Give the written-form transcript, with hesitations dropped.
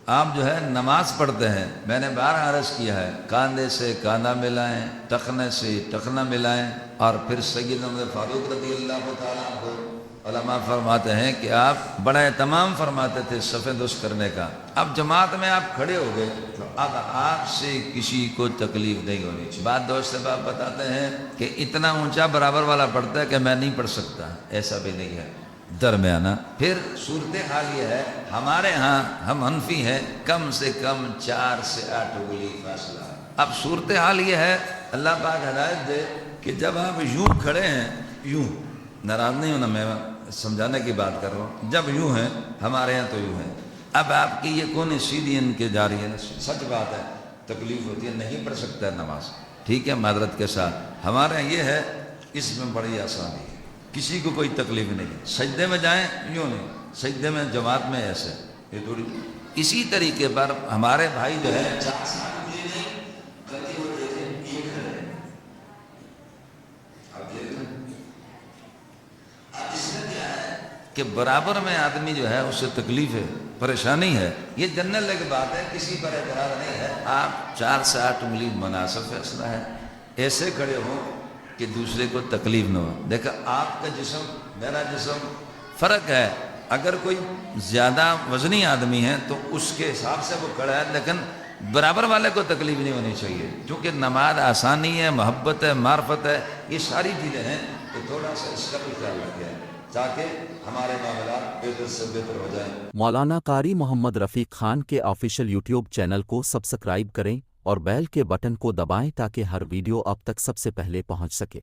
آپ جو ہے نماز پڑھتے ہیں، میں نے بار عرض کیا ہے، کاندھے سے کاندھا ملائیں، ٹخنے سے ٹخنا ملائیں، اور پھر سیدنا عمر فاروق رضی اللہ تعالیٰ عنہ علماء فرماتے ہیں کہ آپ بڑا اہتمام فرماتے تھے صف درست کرنے کا۔ اب جماعت میں آپ کھڑے ہو گئے تو اب آپ سے کسی کو تکلیف نہیں ہونی چاہیے۔ بعض دوست صاحب بتاتے ہیں کہ اتنا اونچا برابر والا پڑھتا ہے کہ میں نہیں پڑھ سکتا، ایسا بھی نہیں ہے، درمیانہ۔ پھر صورتحال یہ ہے، ہمارے ہاں ہم حنفی ہیں، کم سے کم 4 سے 8 انگلی فاصلہ۔ اب صورتحال یہ ہے، اللہ پاک ہدایت دے، کہ جب آپ یوں کھڑے ہیں، یوں، ناراض نہیں ہونا، میں سمجھانے کی بات کر رہا ہوں، جب یوں ہیں ہمارے ہاں تو یوں ہیں، اب آپ کی یہ کون سیدھی ان کے جا رہی ہے، سچ بات ہے، تکلیف ہوتی ہے، نہیں پڑھ سکتا ہے نماز، ٹھیک ہے، معذرت کے ساتھ۔ ہمارے ہاں یہ ہے، اس میں بڑی آسانی ہے، کسی کو کوئی تکلیف نہیں ہے، سجدے میں جائیں یوں نہیں، سجدے میں جماعت میں ایسے، یہ تھوڑی اسی طریقے پر ہمارے بھائی جو ہے کہ برابر میں آدمی جو ہے اس سے تکلیف ہے، پریشانی ہے، یہ جنرل ایک بات ہے، کسی پر اعتراض نہیں ہے۔ آپ 4 سے 8 انگلی مناسب فیصلہ ہے، ایسے کھڑے ہوں کہ دوسرے کو تکلیف نہ ہو۔ دیکھا آپ کا جسم میرا جسم فرق ہے، اگر کوئی زیادہ وزنی آدمی ہے تو اس کے حساب سے وہ کھڑا ہے، لیکن برابر والے کو تکلیف نہیں ہونی چاہیے، کیونکہ نماز آسانی ہے، محبت ہے، معرفت ہے، یہ ساری چیزیں ہیں، تو تھوڑا سا اس کا بھی خیال رکھیں تاکہ ہمارے معاملات بہتر سے بہتر ہو جائیں۔ مولانا قاری محمد رفیق خان کے آفیشیل یوٹیوب چینل کو سبسکرائب کریں اور بیل کے بٹن کو دبائیں تاکہ ہر ویڈیو اب تک سب سے پہلے پہنچ سکے۔